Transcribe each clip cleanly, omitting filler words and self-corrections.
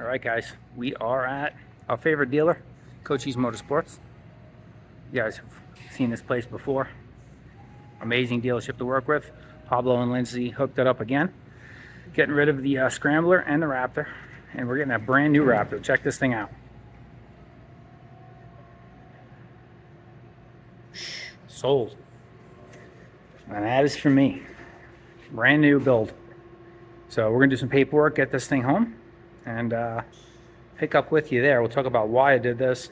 All right, guys, we are at our favorite dealer, Cochise Motorsports. You guys have seen this place before. Amazing dealership to work with. Pablo and Lindsay hooked it up again, getting rid of the Scrambler and the Raptor, and we're getting a brand new Raptor. Check this thing out. Sold. And that is for me. Brand new build. So we're gonna do some paperwork, get this thing home, and pick up with you there. We'll talk about why I did this,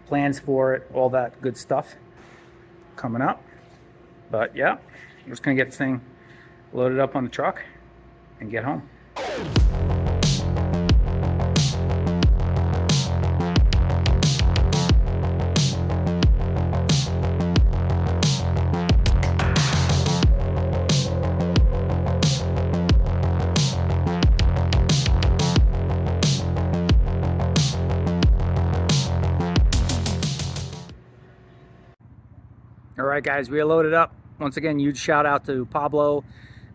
plans for it, all that good stuff coming up. But yeah, we're just gonna get this thing loaded up on the truck and get home. All right, guys, we are loaded up. Once again, huge shout out to Pablo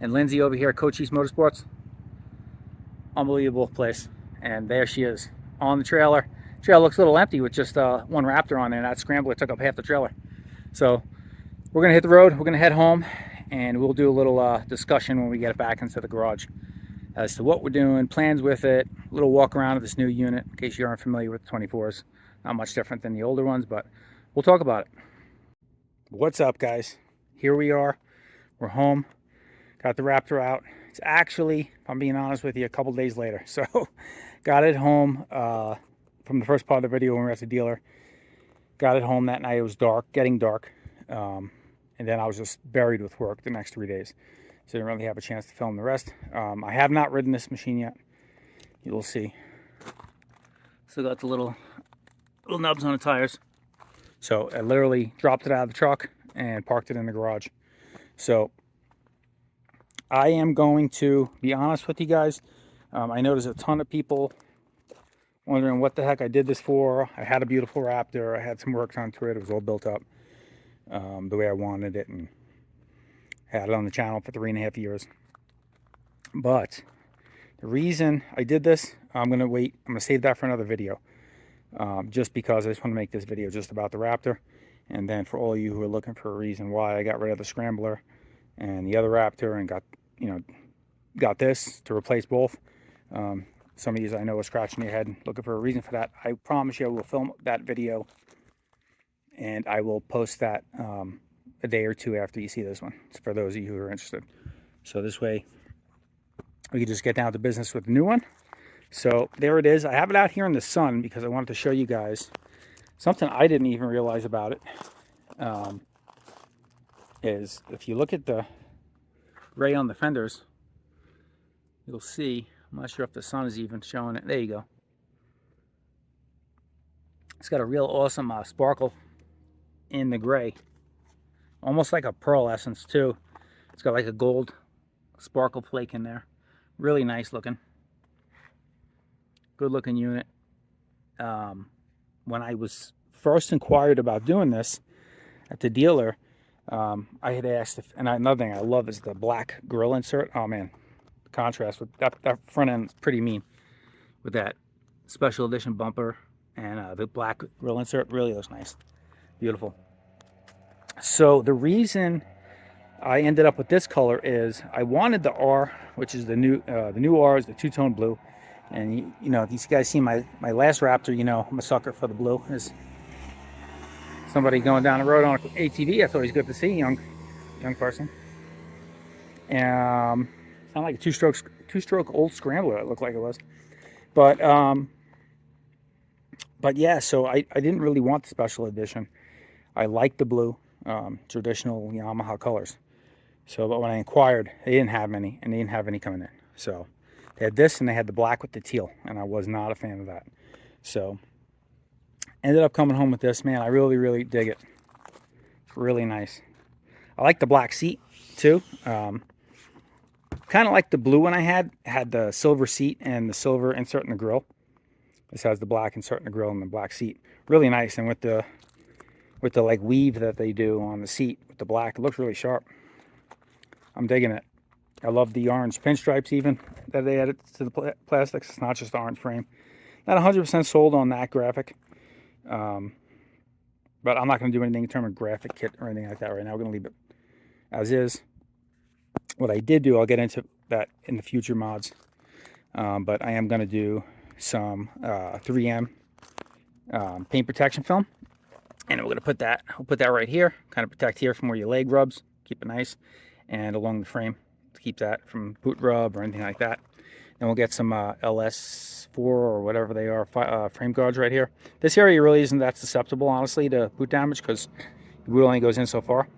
and Lindsay over here at Cochise Motorsports. Unbelievable place. And there she is on the trailer. Trailer looks a little empty with just one Raptor on there. That Scrambler took up half the trailer. So we're gonna hit the road, we're gonna head home, and we'll do a little discussion when we get it back into the garage as to what we're doing, plans with it, a little walk around of this new unit, in case you aren't familiar with the 24s. Not much different than the older ones, but we'll talk about it. What's up, guys? Here we are. We're home. Got the Raptor out. It's actually, if I'm being honest with you, a couple days later. So got it home from the first part of the video when we were at the dealer. Got it home that night. It was dark, getting dark. And then I was just buried with work the next 3 days. So didn't really have a chance to film the rest. I have not ridden this machine yet. You will see. Still got the little nubs on the tires. So I literally dropped it out of the truck and parked it in the garage. So I am going to be honest with you guys. I know there's a ton of people wondering what the heck I did this for. I had a beautiful Raptor. I had some work done to it. It was all built up the way I wanted it, and had it on the channel for 3.5 years. But the reason I did this, I'm going to wait. I'm going to save that for another video. Just because I just want to make this video just about the Raptor, and then for all of you who are looking for a reason why I got rid of the Scrambler and the other Raptor and got this to replace both. Some of you I know are scratching your head looking for a reason for that. I promise you I will film that video and I will post that a day or two after you see this one. It's for those of you who are interested. So this way we can just get down to business with the new one. So there it is. I have it out here in the sun because I wanted to show you guys something I didn't even realize about it. Is if you look at the gray on the fenders, you'll see, I'm not sure if the sun is even showing it. There you go. It's got a real awesome sparkle in the gray. Almost like a pearl essence too. It's got like a gold sparkle flake in there. Really nice looking. Good looking unit. When I was first inquired about doing this at the dealer, I had asked if, and another thing I love is the black grill insert. Oh man, the contrast with that front end is pretty mean with that special edition bumper and the black grill insert. Really looks nice. Beautiful. So the reason I ended up with this color is I wanted the R, which is the new R is the two-tone blue. And you know, if you guys see my last Raptor, you know I'm a sucker for the blue. There's somebody going down the road on an ATV. That's always good to see, young person. Sound like a two-stroke old Scrambler. It looked like it was, but yeah. So I didn't really want the special edition. I like the blue, traditional Yamaha colors. So, but when I inquired, they didn't have any, and they didn't have any coming in. So they had this and they had the black with the teal, and I was not a fan of that. So ended up coming home with this. Man, I really dig it. It's really nice. I like the black seat too. Kind of like the blue one I had the silver seat and the silver insert in the grill. This has the black insert in the grill and the black seat. Really nice, and with the like weave that they do on the seat with the black, it looks really sharp. I'm digging it. I love the orange pinstripes even that they added to the plastics. It's not just the orange frame. Not 100% sold on that graphic. But I'm not going to do anything in terms of graphic kit or anything like that right now. We're going to leave it as is. What I did do, I'll get into that in the future mods. But I am going to do some 3M paint protection film. And we're going to put that, we'll put that right here. Kind of protect here from where your leg rubs. Keep it nice. And along the frame to keep that from boot rub or anything like that. Then we'll get some LS4 or whatever they are, frame guards right here. This area really isn't that susceptible, honestly, to boot damage because the boot only goes in so far.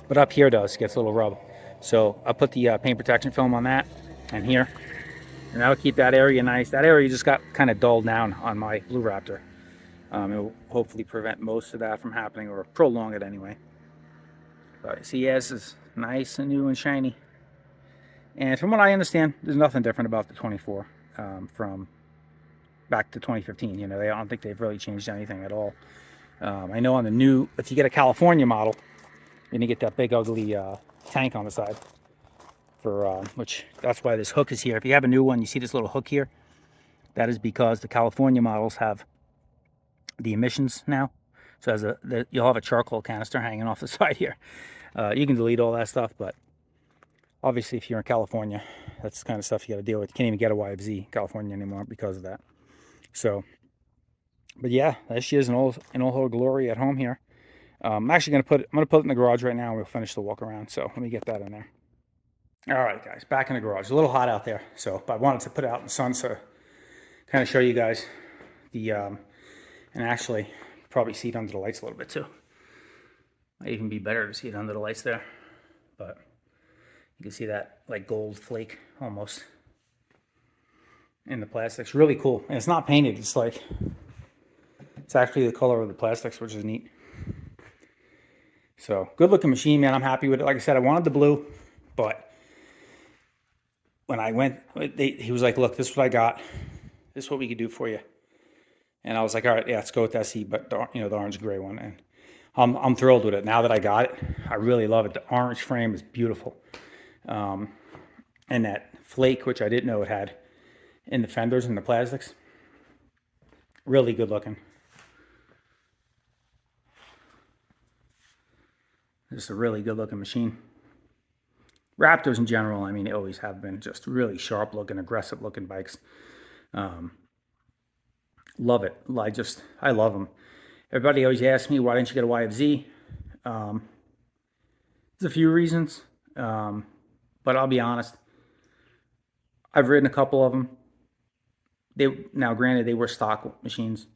But up here does, gets a little rub. So I'll put the paint protection film on that and here. And that'll keep that area nice. That area just got kind of dulled down on my Blue Raptor. It will hopefully prevent most of that from happening, or prolong it anyway. But see, yes, it's nice and new and shiny. And from what I understand, there's nothing different about the 24 from back to 2015. You know, I don't think they've really changed anything at all. I know on the new, if you get a California model, then you get that big ugly tank on the side. For which that's why this hook is here. If you have a new one, you see this little hook here. That is because the California models have the emissions now. So as you'll have a charcoal canister hanging off the side here. You can delete all that stuff, but obviously if you're in California, that's the kind of stuff you got to deal with. You can't even get a YFZ California anymore because of that. So, but yeah, there she is in all her glory at home here. I'm actually going to put it in the garage right now, and we'll finish the walk around. So let me get that in there. All right, guys, back in the garage. A little hot out there, so but I wanted to put it out in the sun so kind of show you guys the and actually probably see it under the lights a little bit too. Might even be better to see it under the lights there, but you can see that like gold flake almost in the plastics. Really cool, and it's not painted. It's like it's actually the color of the plastics, which is neat. So good looking machine, man. I'm happy with it. Like I said, I wanted the blue, but when I went, he was like, "Look, this is what I got. This is what we could do for you." And I was like, "All right, yeah, let's go with SE, but the orange gray one." And I'm thrilled with it. Now that I got it, I really love it. The orange frame is beautiful, and that flake, which I didn't know it had in the fenders and the plastics, really good looking. Just a really good looking machine. Raptors in general, I mean, they always have been just really sharp looking, aggressive looking bikes. Love it. I love them. Everybody always asks me, why didn't you get a YFZ? There's a few reasons, but I'll be honest. I've ridden a couple of them. Now, granted, they were stock machines.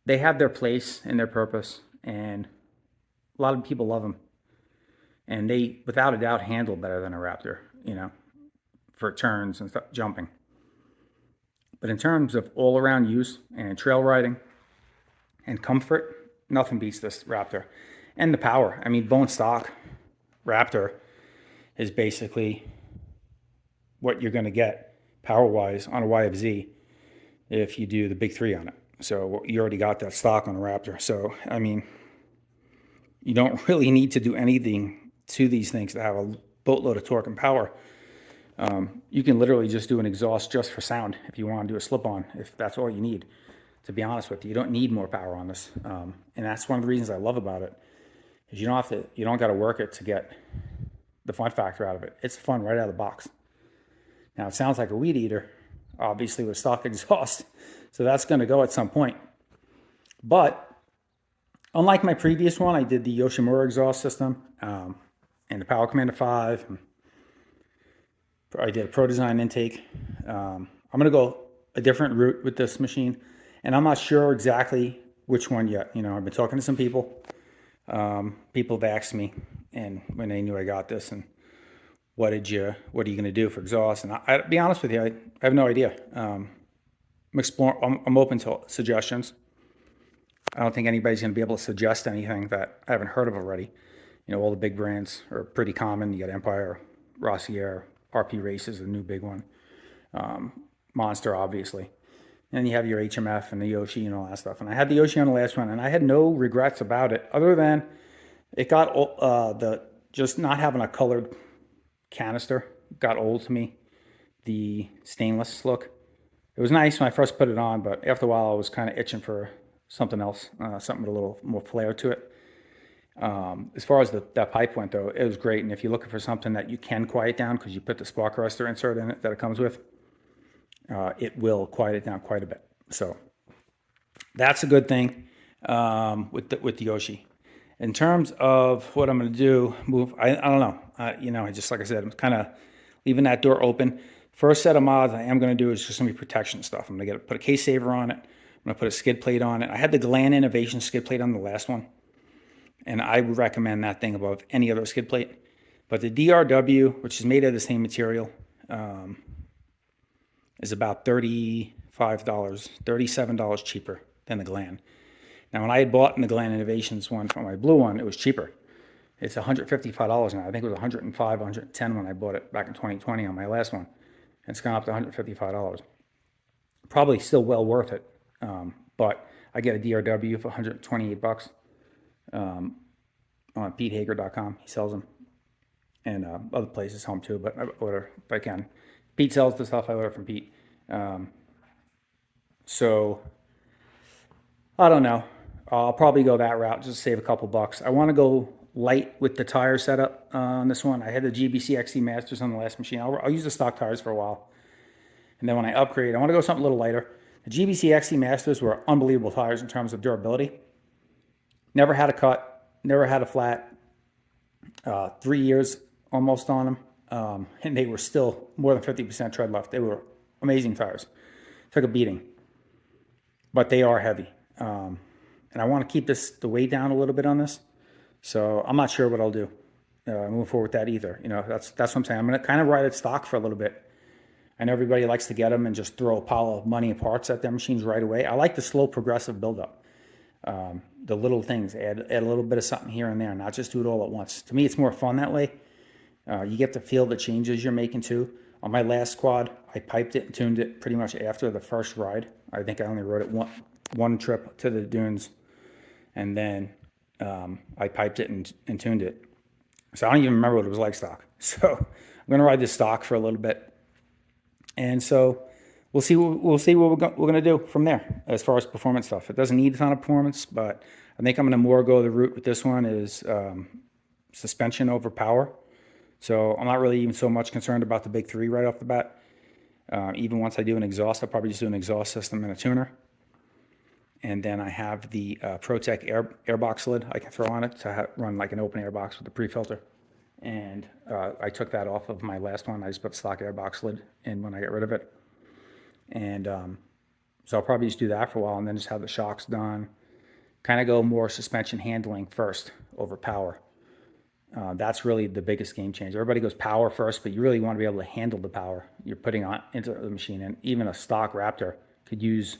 They have their place and their purpose, and a lot of people love them. And they, without a doubt, handle better than a Raptor, for turns and stuff, jumping. But in terms of all-around use and trail riding and comfort, nothing beats this Raptor. And the power. I mean, bone stock Raptor is basically what you're going to get power-wise on a YFZ if you do the big 3 on it. So you already got that stock on a Raptor. So, I mean, you don't really need to do anything to these things to have a boatload of torque and power. You can literally just do an exhaust just for sound if you want to do a slip-on, if that's all you need. To be honest with you, you don't need more power on this, and that's one of the reasons I love about it. Is you don't got to work it to get the fun factor out of it. It's fun right out of the box. Now it sounds like a weed eater, obviously with stock exhaust, so that's going to go at some point. But unlike my previous one, I did the Yoshimura exhaust system and the Power Commander 5. I did a Prodesign intake. I'm going to go a different route with this machine, and I'm not sure exactly which one yet. I've been talking to some people. People have asked me, and when they knew I got this, and what are you going to do for exhaust? And I'll be honest with you, I have no idea. I'm open to suggestions. I don't think anybody's going to be able to suggest anything that I haven't heard of already. All the big brands are pretty common. You got Empire, Rossier, RP Races, the new big one. Monster, obviously. And you have your HMF and the Yoshi and all that stuff. And I had the Yoshi on the last one, and I had no regrets about it, other than it got just not having a colored canister got old to me, the stainless look. It was nice when I first put it on, but after a while I was kind of itching for something else, something with a little more flair to it. As far as that pipe went, though, it was great. And if you're looking for something that you can quiet down because you put the spark arrestor insert in it that it comes with, it will quiet it down quite a bit. So that's a good thing with the Yoshi. In terms of what I'm going to do, I don't know. You know, like I said, I'm kind of leaving that door open. First set of mods I am going to do is just going to be protection stuff. I'm going to put a case saver on it. I'm going to put a skid plate on it. I had the Glan Innovation skid plate on the last one, and I would recommend that thing above any other skid plate. But the DRW, which is made of the same material, is about $35, $37 cheaper than the Glan. Now, when I had bought in the Glan Innovations one for my blue one, it was cheaper. It's $155 now. I think it was $105, $110 when I bought it back in 2020 on my last one. It's gone up to $155. Probably still well worth it, but I get a DRW for $128 on PeteHager.com. He sells them, and other places sell them too. But I order if I can. Pete sells the stuff I order from Pete. So I don't know. I'll probably go that route just to save a couple bucks. I want to go light with the tire setup on this one. I had the GBC XC Masters on the last machine. I'll use the stock tires for a while. And then when I upgrade, I want to go something a little lighter. The GBC XC Masters were unbelievable tires in terms of durability. Never had a cut, never had a flat. 3 years almost on them. And they were still more than 50% tread left. They were amazing tires. Took a beating. But they are heavy. And I want to keep the weight down a little bit on this. So I'm not sure what I'll do moving forward with that either. You know, that's what I'm saying. I'm going to kind of ride it stock for a little bit. I know everybody likes to get them and just throw a pile of money and parts at their machines right away. I like the slow progressive buildup. The little things, add a little bit of something here and there, not just do it all at once. To me, it's more fun that way. You get to feel the changes you're making too. On my last quad, I piped it and tuned it pretty much after the first ride. I think I only rode it one trip to the dunes, and then I piped it and tuned it. So I don't even remember what it was like stock. So I'm going to ride this stock for a little bit. And so we'll see what we're going to do from there as far as performance stuff. It doesn't need a ton of performance, but I think I'm going to more go the route with this one is suspension over power. So I'm not really even so much concerned about the big three right off the bat. Even once I do an exhaust, I'll probably just do an exhaust system and a tuner. And then I have the ProTech airbox lid I can throw on it to run like an open airbox with a pre-filter. And I took that off of my last one. I just put the stock airbox lid in when I get rid of it. And so I'll probably just do that for a while and then just have the shocks done. Kind of go more suspension handling first over power. That's really the biggest game changer. Everybody goes power first, but you really want to be able to handle the power you're putting on into the machine. And even a stock Raptor could use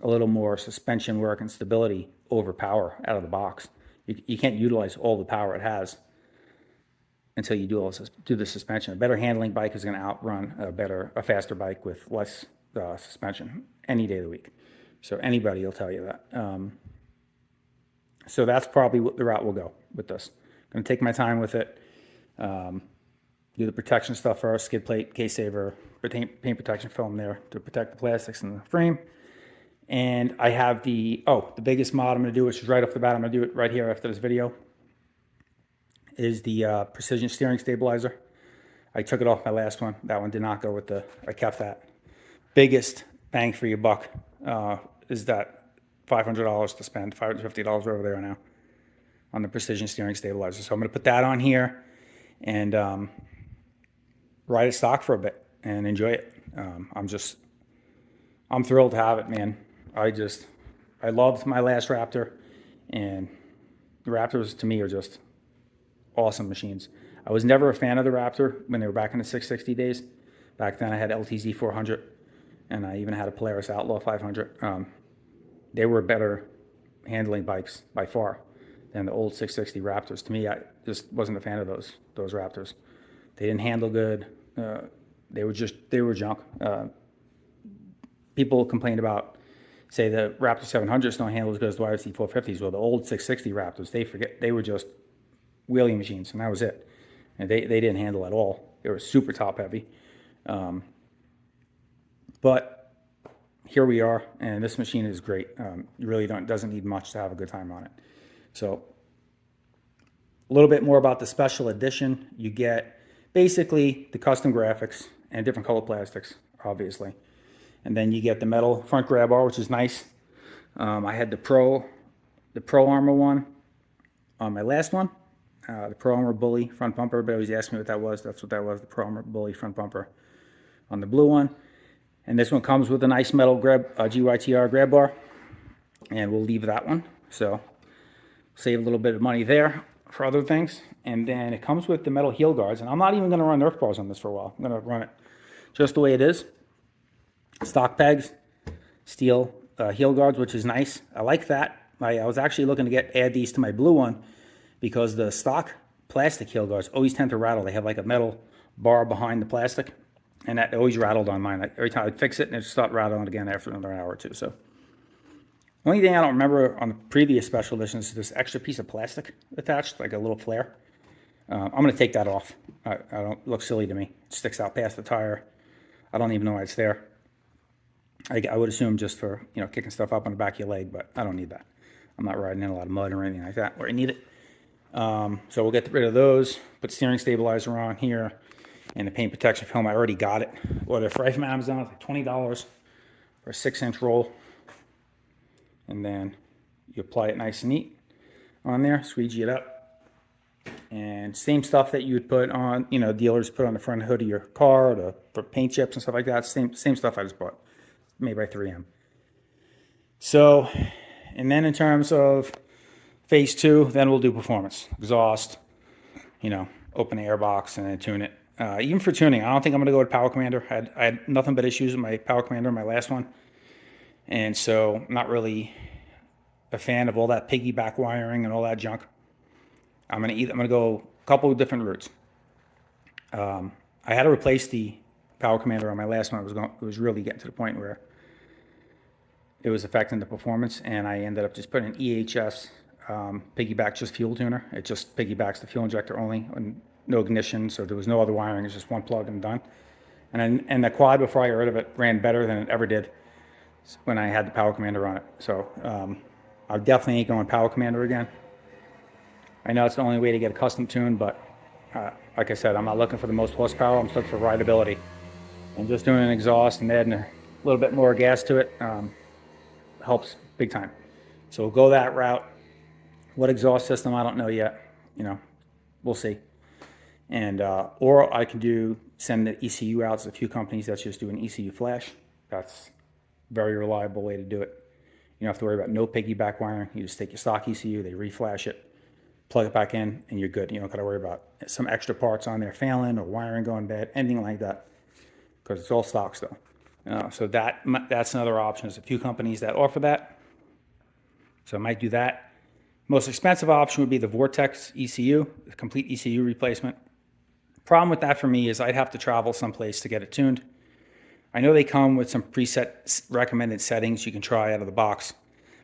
a little more suspension work and stability over power out of the box. You can't utilize all the power it has until you do the suspension. A better handling bike is going to outrun a faster bike with less suspension any day of the week. So anybody will tell you that. So that's probably the route we'll go with this. I'm going to take my time with it. Do the protection stuff first, skid plate, case saver, paint protection film there to protect the plastics in the frame. And I have the biggest mod I'm going to do, which is right off the bat, I'm going to do it right here after this video, is the precision steering stabilizer. I took it off my last one. That one did not go with I kept that. Biggest bang for your buck is that $500 to spend, $550 over there now on the precision steering stabilizer. So I'm going to put that on here and ride it stock for a bit and enjoy it. I'm thrilled to have it, man. I loved my last Raptor, and the Raptors to me are just awesome machines. I was never a fan of the Raptor when they were back in the 660 days. Back then I had LTZ 400, and I even had a Polaris Outlaw 500. They were better handling bikes by far than the old 660 Raptors. To me, I just wasn't a fan of those Raptors. They didn't handle good. They were junk. People complain about, say, the Raptor 700s don't handle as good as the YRC 450s. Well, the old 660 Raptors, they were just wheelie machines, and that was it. and they didn't handle at all. They were super top heavy. But here we are, and this machine is great. You really doesn't need much to have a good time on it. So a little bit more about the special edition. You get basically the custom graphics and different color plastics, obviously. And then you get the metal front grab bar, which is nice. I had the Pro Armor one on my last one. The Pro Armor Bully front bumper. Everybody always asked me what that was. That's what that was, the Pro Armor Bully front bumper on the blue one. And this one comes with a nice metal GYTR grab bar. And we'll leave that one. So save a little bit of money there for other things. And then it comes with the metal heel guards. And I'm not even going to run Nerf bars on this for a while. I'm going to run it just the way it is. Stock pegs, steel heel guards, which is nice. I like that. I was actually looking to add these to my blue one because the stock plastic heel guards always tend to rattle. They have like a metal bar behind the plastic, and that always rattled on mine. Every time I'd fix it, and it just stopped rattling again after another hour or two. So, only thing I don't remember on the previous special edition is this extra piece of plastic attached, like a little flare. I'm going to take that off. I don't look silly to me. It sticks out past the tire. I don't even know why it's there. I would assume just for, kicking stuff up on the back of your leg, but I don't need that. I'm not riding in a lot of mud or anything like that where I need it. So we'll get rid of those, put steering stabilizer on here, and the paint protection film. I already got it. Ordered it from Amazon. It's like $20 for a 6-inch roll. And then you apply it nice and neat on there, squeegee it up. And same stuff that you would put on, dealers put on the front hood of your car for paint chips and stuff like that. Same stuff I just bought, made by 3M. So, and then in terms of phase 2, then we'll do performance, exhaust, open the airbox and then tune it. Even for tuning, I don't think I'm going to go with Power Commander. I had nothing but issues with my Power Commander, my last one. And so I'm not really a fan of all that piggyback wiring and all that junk. I'm gonna go a couple of different routes. I had to replace the Power Commander on my last one. It was really getting to the point where it was affecting the performance, and I ended up just putting an EHS piggyback just fuel tuner. It just piggybacks the fuel injector only, and no ignition, so there was no other wiring. It's just one plug and done. And the quad, before I got rid of it, ran better than it ever did when I had the Power Commander on it. So I definitely ain't going Power Commander again. I know it's the only way to get a custom tune, but like I said, I'm not looking for the most horsepower. I'm just looking for rideability. And just doing an exhaust and adding a little bit more gas to it helps big time. So we'll go that route. What exhaust system, I don't know yet. We'll see. And or I can send the ECU out to a few companies that just do an ECU flash. That's a very reliable way to do it. You don't have to worry about no piggyback wiring. You just take your stock ECU, they reflash it, plug it back in, and you're good. You don't got to worry about some extra parts on there failing or wiring going bad, anything like that, because it's all stock still. So that's another option. There's a few companies that offer that, so I might do that. Most expensive option would be the Vortex ECU, the complete ECU replacement. Problem with that for me is I'd have to travel someplace to get it tuned. I know they come with some preset recommended settings you can try out of the box,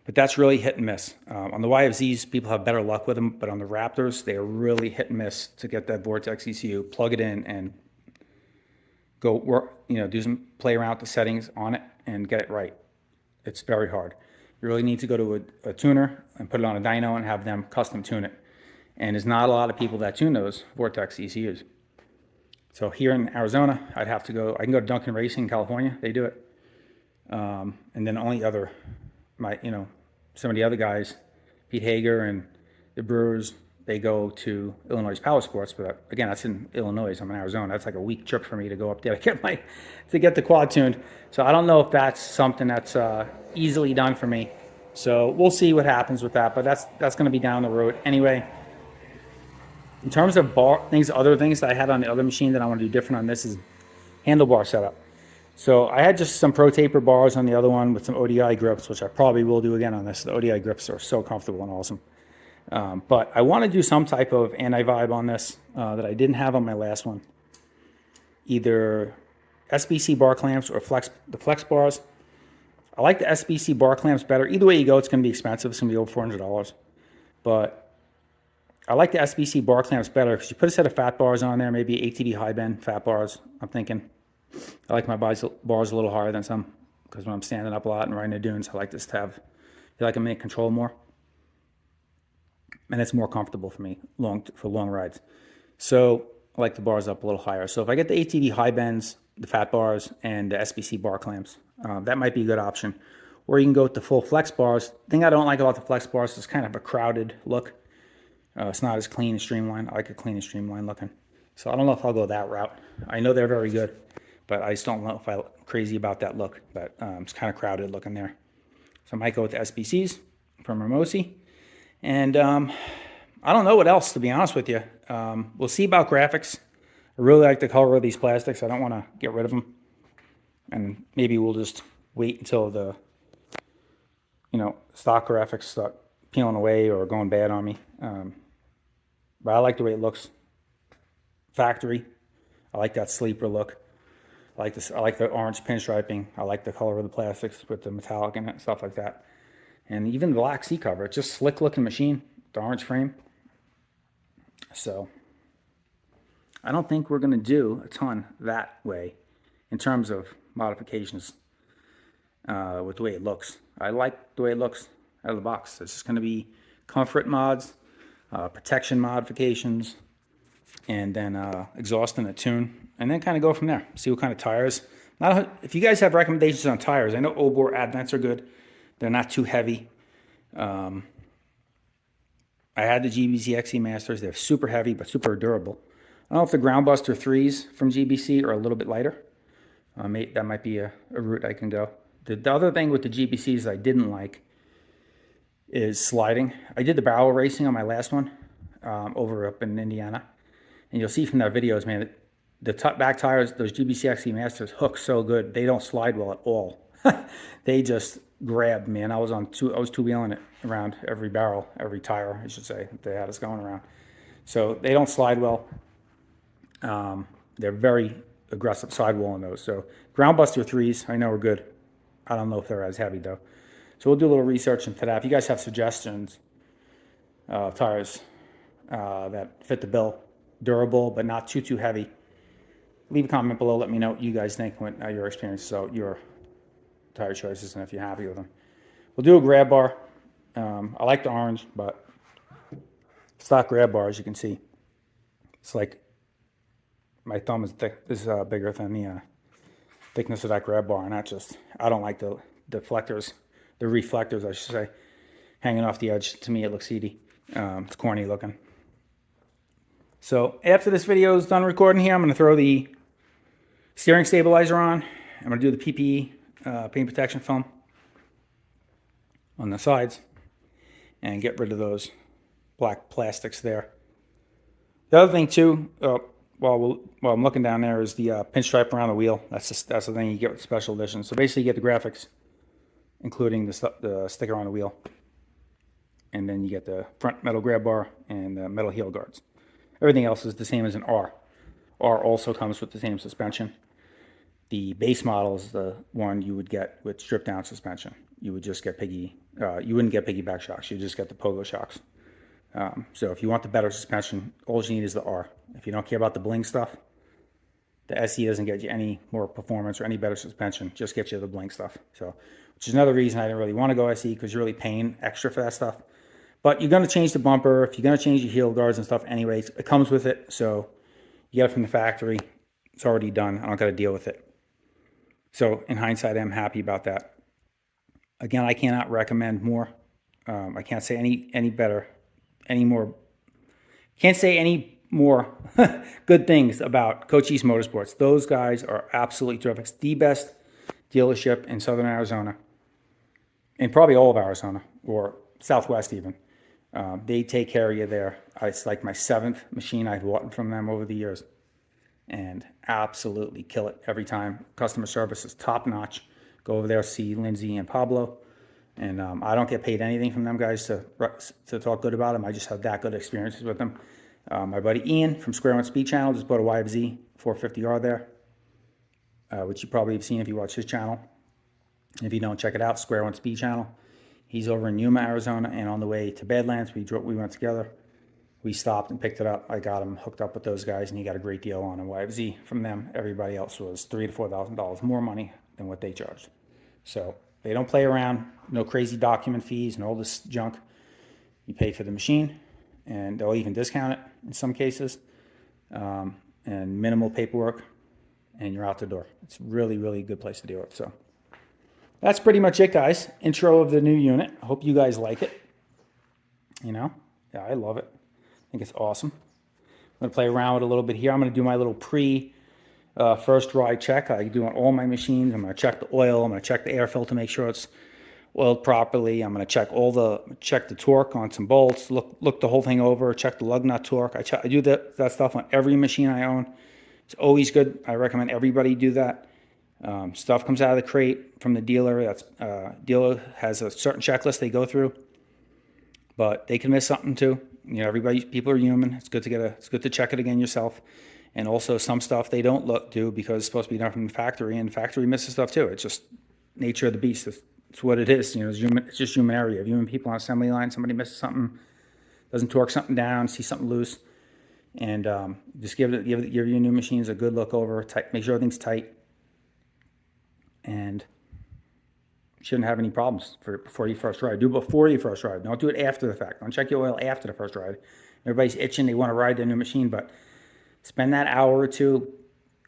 but that's really hit and miss. On the YFZs, people have better luck with them, but on the Raptors, they are really hit and miss to get that Vortex ECU, plug it in, and go work, do some play around with the settings on it and get it right. It's very hard. You really need to go to a tuner and put it on a dyno and have them custom tune it. And there's not a lot of people that tune those Vortex ECUs. So here in Arizona, I can go to Duncan Racing in California. They do it. And then some of the other guys, Pete Hager and the Brewers, they go to Illinois Power Sports. But again, that's in Illinois. I'm in Arizona. That's like a week trip for me to go up there to get the quad tuned. So I don't know if that's something that's easily done for me. So we'll see what happens with that. But that's going to be down the road anyway. In terms of other things that I had on the other machine that I want to do different on this is handlebar setup. So I had just some Protaper bars on the other one with some ODI grips, which I probably will do again on this. The ODI grips are so comfortable and awesome. But I want to do some type of anti-vibe on this that I didn't have on my last one. Either SBC bar clamps or the flex bars. I like the SBC bar clamps better. Either way you go, it's going to be expensive. It's going to be over $400. But I like the SBC bar clamps better because you put a set of fat bars on there, maybe ATV high bend fat bars. I'm thinking I like my bars a little higher than some because when I'm standing up a lot and riding the dunes, I like this to have, I feel like I'm in control more. And it's more comfortable for me for long rides. So I like the bars up a little higher. So if I get the ATV high bends, the fat bars, and the SBC bar clamps, that might be a good option. Or you can go with the full flex bars. The thing I don't like about the flex bars is kind of a crowded look. It's not as clean and streamlined. I like a clean and streamlined looking. So I don't know if I'll go that route. I know they're very good, but I just don't know if I'm crazy about that look. But it's kind of crowded looking there. So I might go with the SBCs from Ramosi. And I don't know what else, to be honest with you. We'll see about graphics. I really like the color of these plastics. I don't want to get rid of them. And maybe we'll just wait until the, stock graphics start peeling away or going bad on me. But I like the way it looks. Factory. I like that sleeper look. I like this. I like the orange pinstriping. I like the color of the plastics with the metallic in it, stuff like that. And even the black seat cover. It's just slick looking machine. The orange frame. So I don't think we're going to do a ton that way in terms of modifications with the way it looks. I like the way it looks out of the box. It's just going to be comfort mods, protection modifications, and then exhaust and a tune, and then kind of go from there. See what kind of tires. If you guys have recommendations on tires, I know Obor Advents are good. They're not too heavy. I had the GBC XE Masters. They're super heavy, but super durable. I don't know if the Groundbuster 3s from GBC are a little bit lighter. That might be a route I can go. The other thing with the GBCs I didn't like is sliding. I did the barrel racing on my last one over up in Indiana. And you'll see from their videos, man, the back tires, those GBC XE Masters hook so good. They don't slide well at all. They just grab, man. I was two-wheeling it around every barrel, every tire, I should say. They had us going around. So they don't slide well. They're very aggressive sidewalling those. So Groundbuster 3s, I know are good. I don't know if they're as heavy though. So we'll do a little research into that. If you guys have suggestions of tires that fit the bill, durable but not too heavy, leave a comment below. Let me know what you guys think, what your experiences are, your tire choices, and if you're happy with them. We'll do a grab bar. I like the orange, but stock grab bar, as you can see, it's like my thumb is thick. This is bigger than the thickness of that grab bar, and I don't like the deflectors, the reflectors, I should say, hanging off the edge. To me, it looks seedy. It's corny looking. So after this video is done recording here, I'm going to throw the steering stabilizer on. I'm going to do the PPE, paint protection film, on the sides and get rid of those black plastics there. The other thing too, while I'm looking down there, is the pinstripe around the wheel. That's the thing you get with special edition. So basically you get the graphics, including the sticker on the wheel. And then you get the front metal grab bar and the metal heel guards. Everything else is the same as an R. R also comes with the same suspension. The base model is the one you would get with stripped down suspension. You would just get you wouldn't get piggyback shocks. You just get the pogo shocks. So if you want the better suspension, all you need is the R. If you don't care about the bling stuff, the SE doesn't get you any more performance or any better suspension. Just get you the bling stuff. So, which is another reason I didn't really want to go SE, because you're really paying extra for that stuff. But you're going to change the bumper. If you're going to change your heel guards and stuff anyways, it comes with it. So you get it from the factory. It's already done. I don't got to deal with it. So in hindsight, I'm happy about that. Again, I cannot recommend more. I can't say any better, any more. Can't say any more good things about Cochise Motorsports. Those guys are absolutely terrific. It's the best dealership in Southern Arizona, and probably all of Arizona, or Southwest even. They take care of you there. It's like my 7th machine I've bought from them over the years, and absolutely kill it every time. Customer service is top notch. Go over there, see Lindsay and Pablo, and I don't get paid anything from them guys to talk good about them. I just have that good experiences with them. My buddy Ian from Square One Speed Channel just bought a YFZ 450R there, which you probably have seen if you watch his channel. If you don't, check it out, Square One Speed Channel. He's over in Yuma, Arizona, and on the way to Badlands, we went together. we stopped and picked it up. I got him hooked up with those guys, and he got a great deal on a YFZ from them. Everybody else was $3,000 to $4,000 more money than what they charged. So they don't play around. No crazy document fees and all this junk. You pay for the machine, and they'll even discount it in some cases, and minimal paperwork, and you're out the door. It's really, really good place to deal with. So that's pretty much it, guys. Intro of the new unit. I hope you guys like it. You know, yeah, I love it. I think it's awesome. I'm going to play around with it a little bit here. I'm going to do my little first ride check. I do on all my machines. I'm going to check the oil. I'm going to check the air filter, make sure it's oiled properly. I'm going to check the torque on some bolts, look the whole thing over, check the lug nut torque. I do that stuff on every machine I own. It's always good. I recommend everybody do that. Stuff comes out of the crate from the dealer. Dealer has a certain checklist they go through, but they can miss something too. You know, people are human. It's good to check it again yourself. And also some stuff they don't do because it's supposed to be done from the factory, and the factory misses stuff too. It's just nature of the beast. It's what it is. You know, it's just human error. You have human people on assembly line. Somebody misses something, doesn't torque something down, see something loose, and just give your new machines a good look over. Make sure everything's tight, and shouldn't have any problems before you first ride. Do it before you first ride. Don't do it after the fact. Don't check your oil after the first ride. Everybody's itching. They want to ride their new machine, but spend that hour or two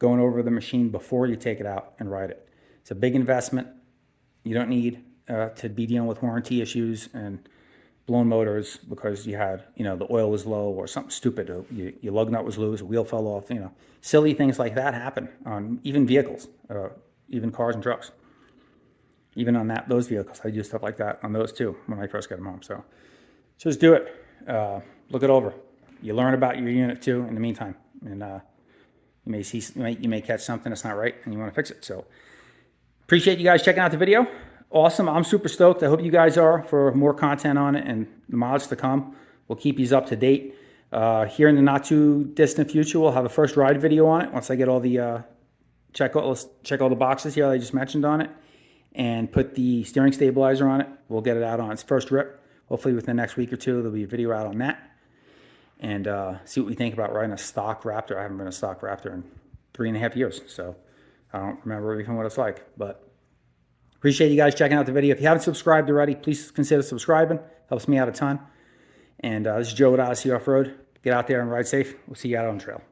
going over the machine before you take it out and ride it. It's a big investment. You don't need to be dealing with warranty issues and blown motors because you had, the oil was low or something stupid. Your lug nut was loose, a wheel fell off. Silly things like that happen on even vehicles, even cars and trucks. Even on those vehicles, I do stuff like that on those too when I first get them home. So just do it. Look it over. You learn about your unit too in the meantime, and you may catch something that's not right and you want to fix it. So appreciate you guys checking out the video. Awesome. I'm super stoked. I hope you guys are for more content on it and the mods to come. We'll keep you up to date. Here in the not too distant future, we'll have a first ride video on it once I get all the check all the boxes here I just mentioned on it, and put the steering stabilizer on it. We'll get it out on its first rip. Hopefully within the next week or two, there'll be a video out on that. And see what we think about riding a stock Raptor. I haven't been a stock Raptor in 3.5 years, so I don't remember even what it's like. But appreciate you guys checking out the video. If you haven't subscribed already, please consider subscribing. Helps me out a ton. And this is Joe with Odyssey Off-Road. Get out there and ride safe. We'll see you out on the trail.